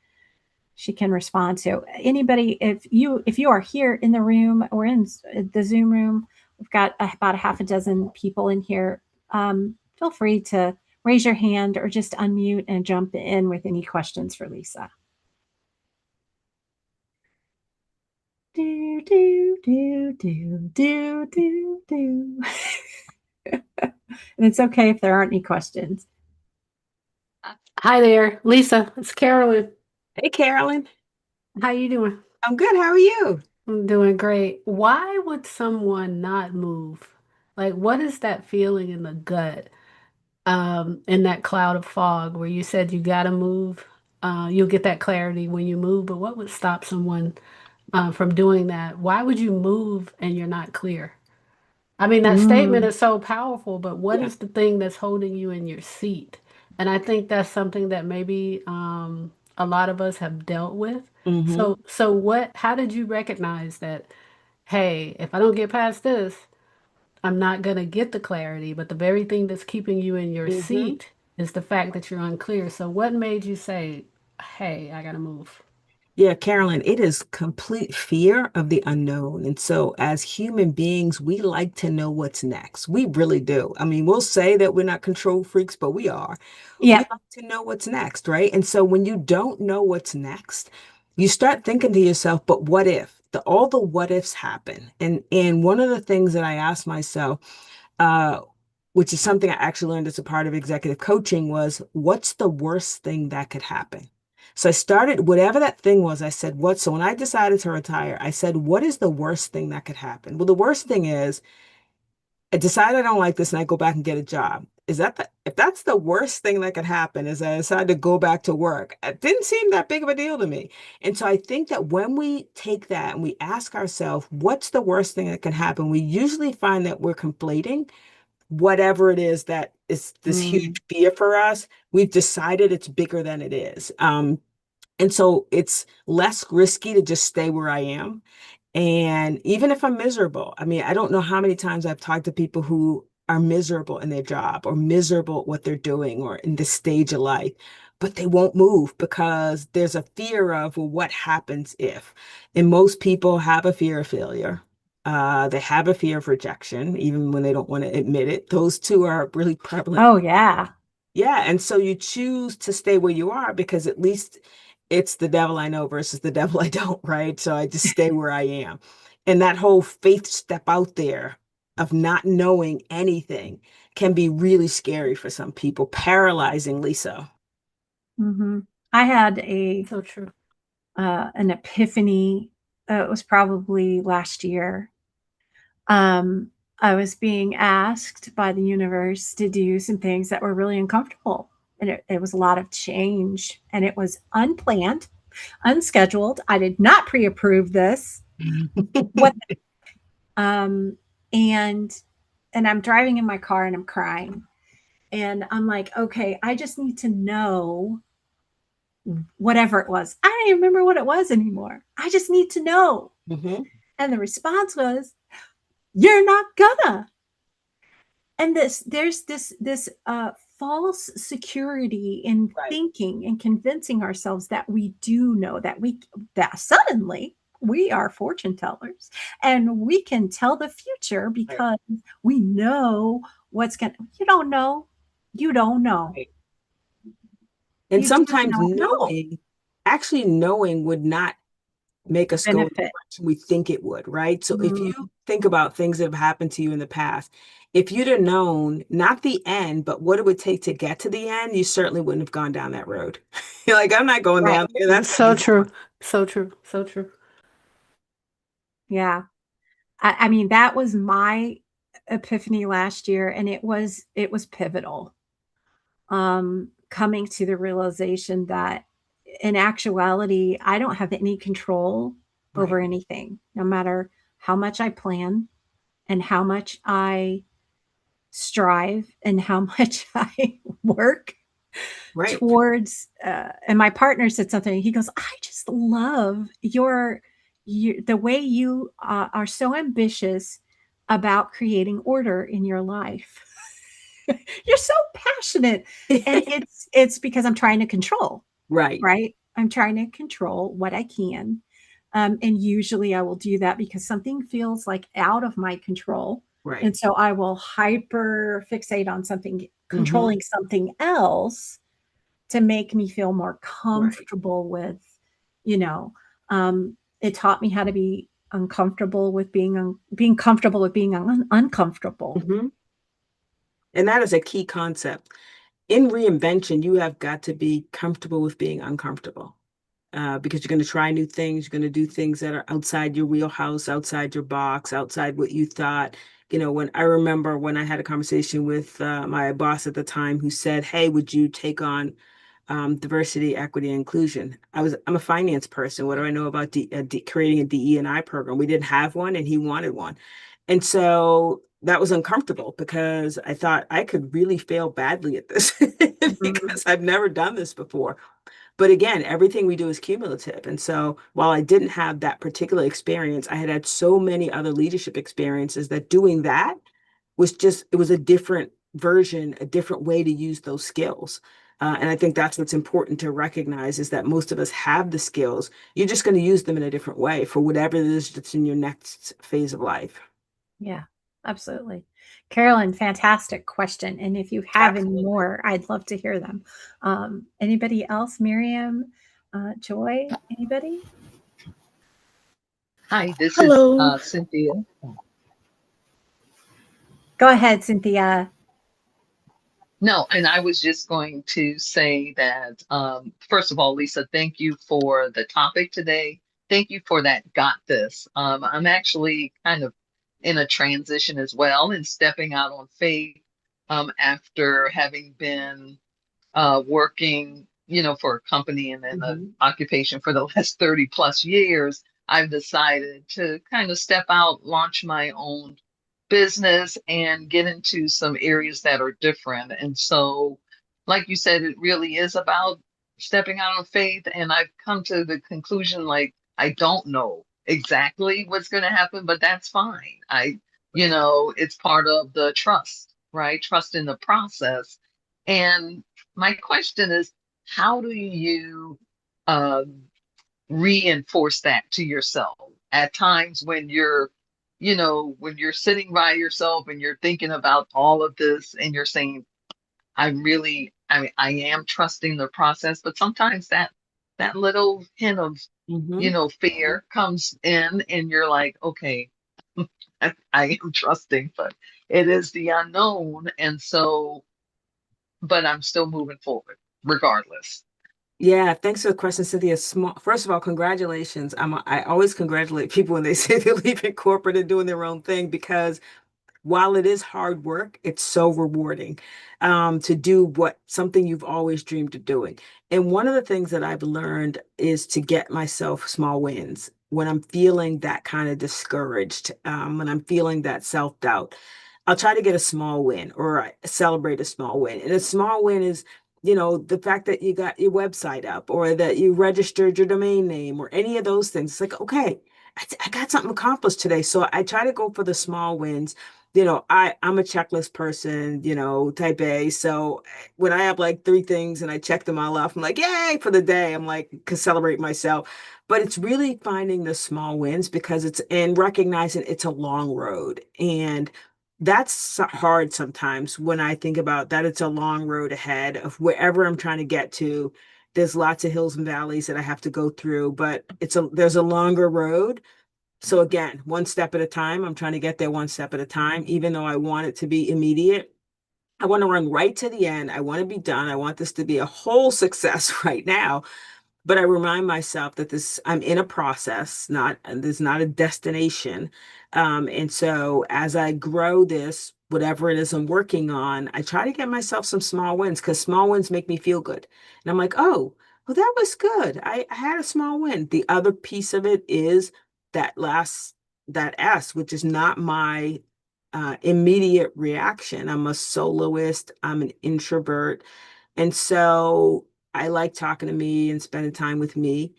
respond to anybody. If you are here in the room or in the Zoom room, we've got about a half a dozen people in here. Feel free to raise your hand or just unmute and jump in with any questions for Lisa. Do do do do do do do. And it's okay if there aren't any questions.
Hi there, Lisa. It's Carolyn.
Hey, Carolyn.
How you doing?
I'm good. How are you?
I'm doing great. Why would someone not move? Like, what is that feeling in the gut, in that cloud of fog where you said you gotta move? You'll get that clarity when you move, but what would stop someone from doing that? Why would you move and you're not clear? I mean, that statement
Mm,
is so powerful, but what
Yeah.
is the thing that's holding you in your seat? And I think that's something that maybe a lot of us have dealt with.
Mm-hmm.
So how did you recognize that, hey, if I don't get past this, I'm not going to get the clarity, but the very thing that's keeping you in your
Mm-hmm.
seat is the fact that you're unclear. So what made you say, hey, I got to move?
Yeah, Carolyn, it is complete fear of the unknown. And so, as human beings, we like to know what's next. We really do. I mean, we'll say that we're not control freaks, but we are. We
yeah.
like to know what's next, right? And so, when you don't know what's next, you start thinking to yourself, but what if? All the what ifs happen. And one of the things that I asked myself, uh, which is something I actually learned as a part of executive coaching, was what's the worst thing that could happen? So I started, whatever that thing was, I said, what? So when I decided to retire, I said, what is the worst thing that could happen? Well, the worst thing is I decide I don't like this and I go back and get a job. If that's the worst thing that could happen is I decide to go back to work, it didn't seem that big of a deal to me. And so I think that when we take that and we ask ourselves, what's the worst thing that can happen? We usually find that we're conflating whatever it is that is this
Mm,
huge fear for us. We've decided it's bigger than it is. And so it's less risky to just stay where I am. And even if I'm miserable, I mean, I don't know how many times I've talked to people who are miserable in their job or miserable at what they're doing or in this stage of life, but they won't move because there's a fear of, well, what happens if? And most people have a fear of failure. They have a fear of rejection, even when they don't want to admit it. Those two are really prevalent.
oh yeah.
Yeah, and so you choose to stay where you are because at least it's the devil I know versus the devil I don't, right? So I just stay where I am. And that whole faith step out there of not knowing anything can be really scary for some people, paralyzingly so.
Hmm. I had a
So true.
an epiphany. It was probably last year. Um, I was being asked by the universe to do some things that were really uncomfortable. And it was a lot of change and it was unplanned, unscheduled. I did not pre approve this. What? Um, and, and I'm driving in my car and I'm crying. And I'm like, okay, I just need to know whatever it was. I don't even remember what it was anymore. I just need to know.
Mhm.
And the response was, you're not gonna. And there's this false security in
Right,
thinking and convincing ourselves that we do know that suddenly we are fortune tellers and we can tell the future
right,
because we know what's going to. You don't know
right. And
you do
sometimes
not know
actually knowing would not make
the
us go in the
benefit.
direction we think it would, right? So if you
Mm,
think about things that have happened to you in the past, if you'd have known not the end, but what it would take to get to the end, you certainly wouldn't have gone down that road. You're like, I'm not going
right.
down there. That's not
So
easy.
true. So true. So true.
Yeah. I mean, that was my epiphany last year, and it was pivotal. Coming to the realization that in actuality, I don't have any control over
Right.
anything, no matter how much I plan and how much I strive and how much I work
Right.
towards. And my partner said something. He goes, "I just love the way you are so ambitious about creating order in your life. You're so passionate." And it's because I'm trying to control,
Right.
right? I'm trying to control what I can. And usually I will do that because something feels like out of my control.
Right.
And so I will hyper fixate on something,
Hmm.
controlling something else to make me feel more
Right.
comfortable with, you know, it taught me how to be uncomfortable with being comfortable with being uncomfortable.
Hmm. And that is a key concept. In reinvention, you have got to be comfortable with being uncomfortable. Because you're going to try new things. You're going to do things that are outside your wheelhouse, outside your box, outside what you thought. When I remember when I had a conversation with my boss at the time who said, "Hey, would you take on diversity, equity, and inclusion?" I'm a finance person. What do I know about creating a DE&I program? We didn't have one, and he wanted one, and so that was uncomfortable because I thought I could really fail badly at this
Mhm.
because I've never done this before. But again, everything we do is cumulative. And so while I didn't have that particular experience, I had had so many other leadership experiences that doing that it was a different version, a different way to use those skills. And I think that's what's important to recognize is that most of us have the skills. You're just going to use them in a different way for whatever it is that's in your next phase of life.
Yeah, absolutely. Carolyn, fantastic question. And if you have any
Absolutely.
more, I'd love to hear them. Anybody else? Miriam, Joy, anybody?
Hi, this is
Hello.
Cynthia.
Go ahead, Cynthia.
No, and I was just going to say that, first of all, Lisa, thank you for the topic today. Thank you for that. Got this. I'm actually kind of in a transition as well and stepping out on faith after having been working, for a company and in an
Hmm.
occupation for the last 30 plus years. I've decided to kind of step out, launch my own business, and get into some areas that are different. And so, like you said, it really is about stepping out on faith. And I've come to the conclusion like, I don't know exactly what's going to happen, but that's fine. It's part of the trust, right? Trust in the process. And my question is, how do you um, reinforce that to yourself at times when when you're sitting by yourself and you're thinking about all of this and you're saying, I mean, I am trusting the process, but sometimes that little hint of,
Hmm.
fear comes in and you're like, okay, I am trusting, but it is the unknown. And so, but I'm still moving forward regardless.
Yeah, thanks for the question, Cynthia. First of all, congratulations. I always congratulate people when they say they're leaving corporate and doing their own thing because while it is hard work, it's so rewarding to do something you've always dreamed of doing. And one of the things that I've learned is to get myself small wins when I'm feeling that kind of discouraged, when I'm feeling that self-doubt. I'll try to get a small win or celebrate a small win. And a small win is, the fact that you got your website up or that you registered your domain name or any of those things. It's like, okay, I got something accomplished today. So I try to go for the small wins. I'm a checklist person, type A. So when I have like three things and I check them all off, I'm like, yay for the day. I'm like, can celebrate myself. But it's really finding the small wins because and recognizing it's a long road. And that's hard sometimes when I think about that. It's a long road ahead of wherever I'm trying to get to. There's lots of hills and valleys that I have to go through, but there's a longer road. So again, one step at a time. I'm trying to get there one step at a time, even though I want it to be immediate. I want to run right to the end. I want to be done. I want this to be a whole success right now. But I remind myself that I'm in a process, there's not a destination. And so as I grow this, whatever it is I'm working on, I try to get myself some small wins because small wins make me feel good. And I'm like, oh, well, that was good. I had a small win. The other piece of it is that that S, which is not my immediate reaction. I'm a soloist, I'm an introvert. And so I like talking to me and spending time with me.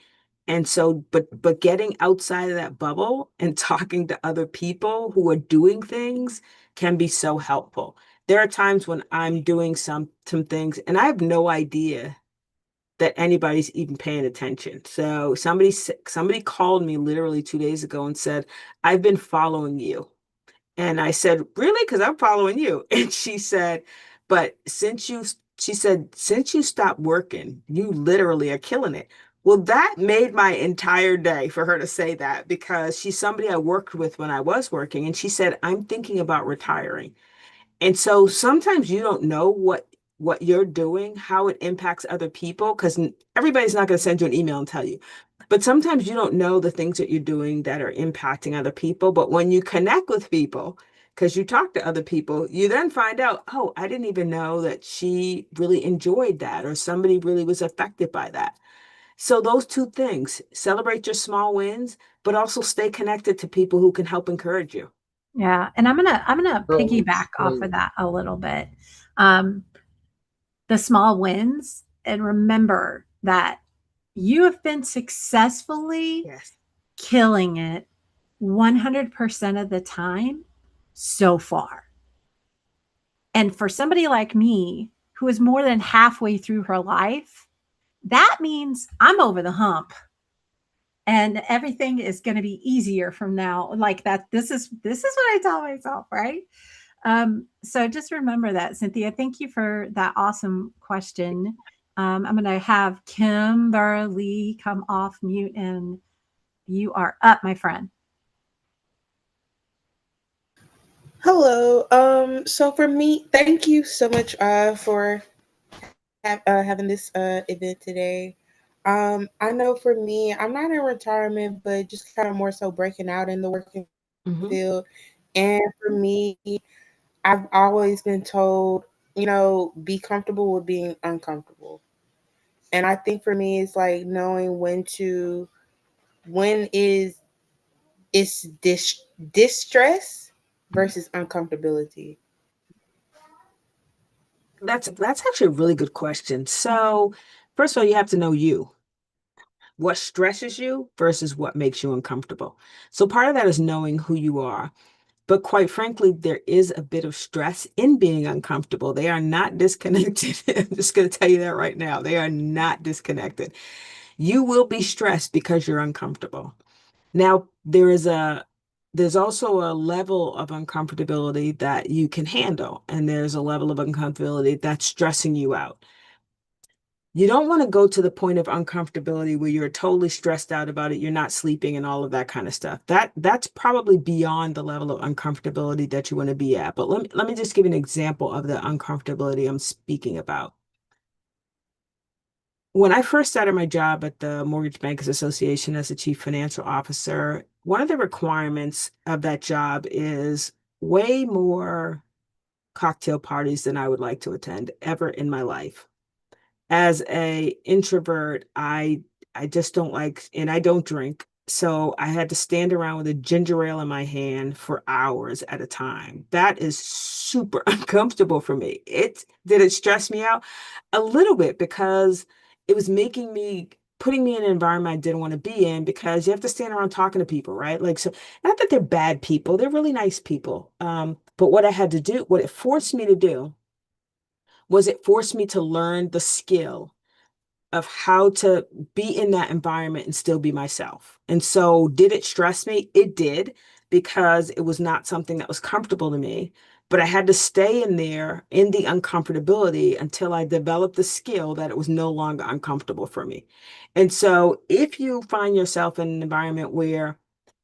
And so, but getting outside of that bubble and talking to other people who are doing things can be so helpful. There are times when I'm doing some things and I have no idea that anybody's even paying attention. So somebody called me literally 2 days ago and said, "I've been following you." And I said, "Really? Because I'm following you." And she said, "But she said, since you stopped working, you literally are killing it." Well, that made my entire day for her to say that because she's somebody I worked with when I was working. And she said, "I'm thinking about retiring." And so sometimes you don't know what you're doing, how it impacts other people, because everybody's not going to send you an email and tell you. But sometimes you don't know the things that you're doing that are impacting other people. But when you connect with people, because you talk to other people, you then find out, oh, I didn't even know that she really enjoyed that, or somebody really was affected by that. So those two things, celebrate your small wins, but also stay connected to people who can help encourage you.
Yeah, and I'm gonna
So
piggyback off of
true.
that a little bit. Um, the small wins, and remember that you have been successfully
Yes.
killing it 100% of the time so far. And for somebody like me who is more than halfway through her life, that means I'm over the hump and everything is going to be easier from now. Like that, this is what I tell myself, right? So just remember that, Cynthia. Thank you for that awesome question. I'm going to have Kimberly come off mute, and you are up, my friend.
Hello. So for me, thank you so much for having this event today. I know for me, I'm not in retirement, but just kind of more so breaking out in the working
Hmm.
field. And for me, I've always been told, be comfortable with being uncomfortable. And I think for me, it's like knowing when it's distress versus uncomfortability.
That's actually a really good question. So, first of all, you have to know you. What stresses you versus what makes you uncomfortable. So, part of that is knowing who you are. But quite frankly, there is a bit of stress in being uncomfortable. They are not disconnected. I'm just going to tell you that right now. They are not disconnected. You will be stressed because you're uncomfortable. Now, there's also a level of uncomfortability that you can handle, and there's a level of uncomfortability that's stressing you out. You don't want to go to the point of uncomfortability where you're totally stressed out about it, you're not sleeping and all of that kind of stuff. That's probably beyond the level of uncomfortability that you want to be at. But let me just give you an example of the uncomfortability I'm speaking about. When I first started my job at the Mortgage Bankers Association as a chief financial officer, one of the requirements of that job is way more cocktail parties than I would like to attend ever in my life. As a introvert, I just don't like, and I don't drink. So I had to stand around with a ginger ale in my hand for hours at a time. That is super uncomfortable for me. Did it stress me out? A little bit because it was putting me in an environment I didn't want to be in because you have to stand around talking to people, right? Like, so not that they're bad people, they're really nice people. But what it forced me to do was it forced me to learn the skill of how to be in that environment and still be myself. And so, did it stress me? It did, because it was not something that was comfortable to me. But I had to stay in there in the uncomfortability until I developed the skill that it was no longer uncomfortable for me. And so, if you find yourself in an environment where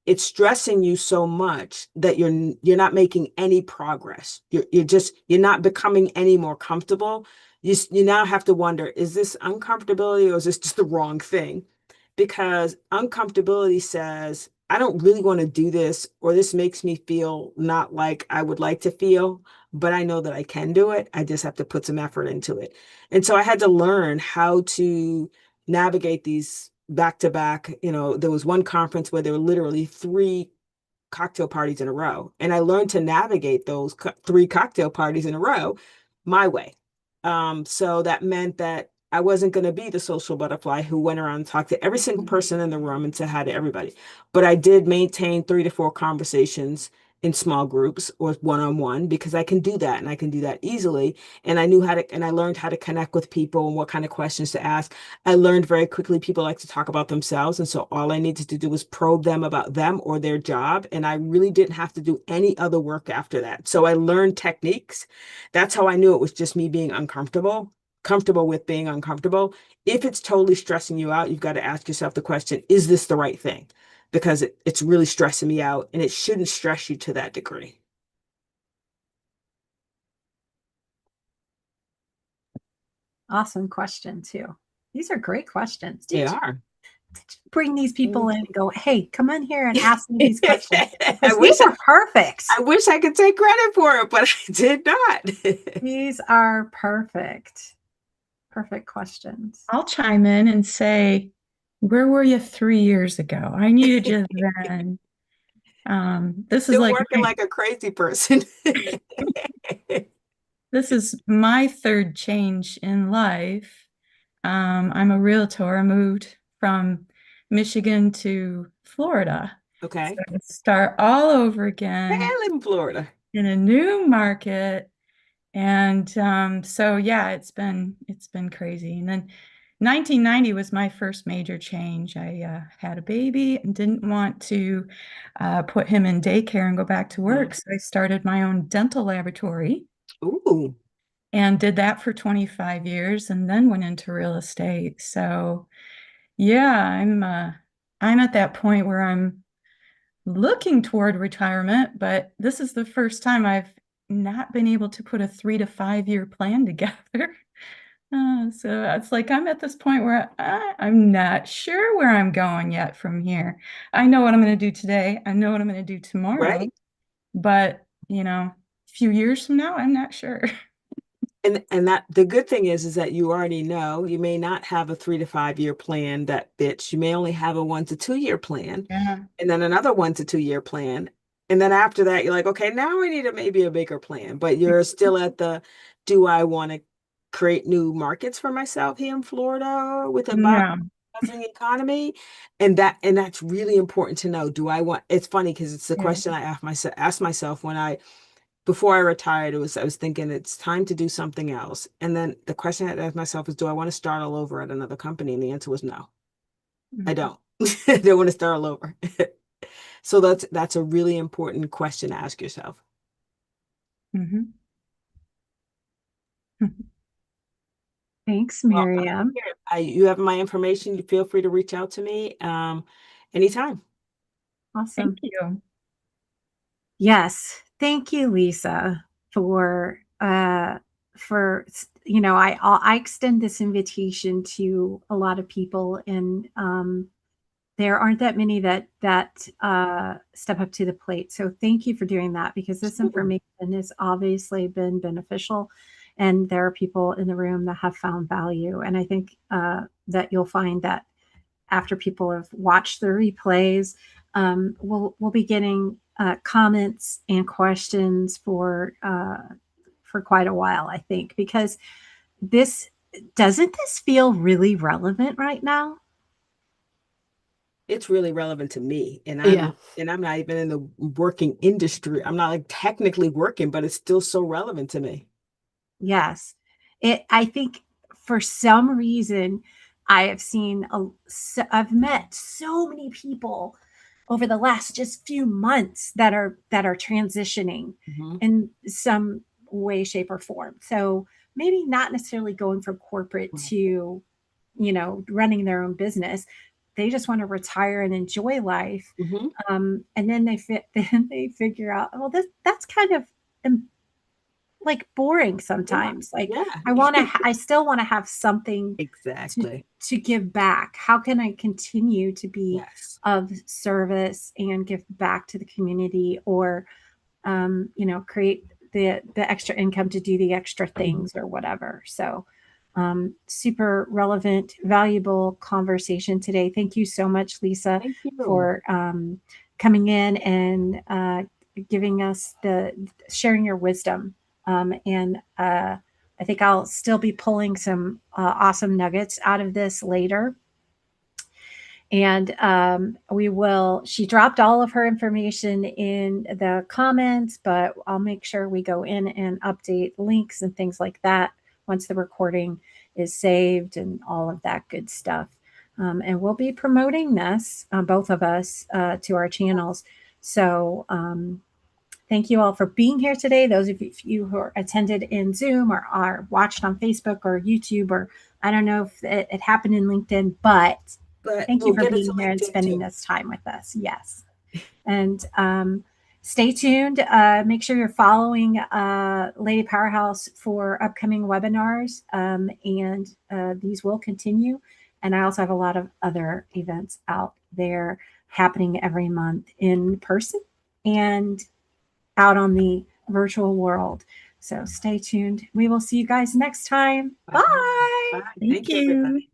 it's stressing you so much that you're not making any progress, you're not becoming any more comfortable, you now have to wonder, is this uncomfortability or is this just the wrong thing? Because uncomfortability says, I don't really want to do this, or this makes me feel not like I would like to feel, but I know that I can do it. I just have to put some effort into it. And so I had to learn how to navigate these back to back. There was one conference where there were literally three cocktail parties in a row. And I learned to navigate those three cocktail parties in a row my way. So that meant that I wasn't going to be the social butterfly who went around and talked to every single person in the room and said hi to everybody. But I did maintain 3 to 4 conversations in small groups or one-on-one because I can do that and I can do that easily. And I learned how to connect with people and what kind of questions to ask. I learned very quickly people like to talk about themselves. And so all I needed to do was probe them about them or their job. And I really didn't have to do any other work after that. So I learned techniques. That's how I knew it was just me being comfortable with being uncomfortable. If it's totally stressing you out, you've got to ask yourself the question, is this the right thing? Because it's really stressing me out and it shouldn't stress you to that degree.
Awesome question too. These are great questions.
They are.
Did you bring these people in and go, hey, come in here and ask me these questions?
I
These are perfect.
I wish I could take credit for it, but I did not.
These are perfect. Perfect questions.
I'll chime in and say, where were you 3 years ago? I needed you then. This is
Still
like
working like a crazy person.
this is my third change in life. I'm a realtor. I moved from Michigan to Florida.
Okay.
So I start all over
I
again
live in Florida.
in a new market. And so yeah, it's been crazy. And then 1990 was my first major change. I had a baby and didn't want to put him in daycare and go back to work. So I started my own dental laboratory
Ooh.
and did that for 25 years and then went into real estate. So yeah, I'm at that point where I'm looking toward retirement, but this is the first time I've not been able to put a 3 to 5 year plan together. So it's like I'm at this point where I'm not sure where I'm going yet from here. I know what I'm going to do today. I know what I'm going to do tomorrow,
Right.
but a few years from now, I'm not sure.
And that the good thing is that you already know you may not have a 3 to 5 year plan that fits. You may only have a 1 to 2 year plan,
Yeah.
and then another 1 to 2 year plan. And then after that, you're like, okay, now I need maybe a bigger plan. But you're still at do I want to create new markets for myself here in Florida with a
No.
buzzing economy? And that's really important to know. It's funny because it's the
Yeah.
question I asked myself before I retired. I was thinking it's time to do something else. And then the question I had to ask myself is, do I want to start all over at another company? And the answer was no, I don't. I don't want to start all over. So that's a really important question to ask yourself.
Mhm.
Thanks,
Well,
Miriam.
you have my information. You feel free to reach out to me anytime.
Awesome.
Thank you.
Yes. Thank you, Lisa, for I extend this invitation to a lot of people, and there aren't that many that step up to the plate. So thank you for doing that, because this
Sure.
information has obviously been beneficial, and there are people in the room that have found value. And I think that you'll find that after people have watched the replays, we'll be getting comments and questions for quite a while, I think, because this doesn't this feel really relevant right now?
It's really relevant to me, and
Yeah.
I'm not even in the working industry. I'm not like technically working, but it's still so relevant to me.
Yes. I think for some reason I've met so many people over the last just few months that are transitioning
Mm-hmm.
in some way, shape, or form. So maybe not necessarily going from corporate to, running their own business. They just want to retire and enjoy life.
Mm-hmm.
And then then they figure out, well, that's kind of like boring
Yeah.
sometimes. Like
Yeah.
I still want to have something
Exactly.
to give back. How can I continue to be
Yes.
of service and give back to the community, or create the extra income to do the extra things or whatever. So Super relevant, valuable conversation today. Thank you so much, Lisa,
Thank you.
for coming in and giving us sharing your wisdom. And I think I'll still be pulling some awesome nuggets out of this later. And she dropped all of her information in the comments, but I'll make sure we go in and update links and things like that once the recording is saved and all of that good stuff. And we'll be promoting this, both of us, to our channels. So thank you all for being here today. Those of you who are attended in Zoom or are watched on Facebook or YouTube, or I don't know if it happened in LinkedIn, but thank you
we'll
for
get it
being
to
here and
LinkedIn
spending
too.
this time with us. Yes. And stay tuned. Make sure you're following Lady Powerhouse for upcoming webinars. And these will continue. And I also have a lot of other events out there happening every month in person and out on the virtual world. So stay tuned. We will see you guys next time. Bye.
Bye.
Thank
Thank you,
you.
everybody.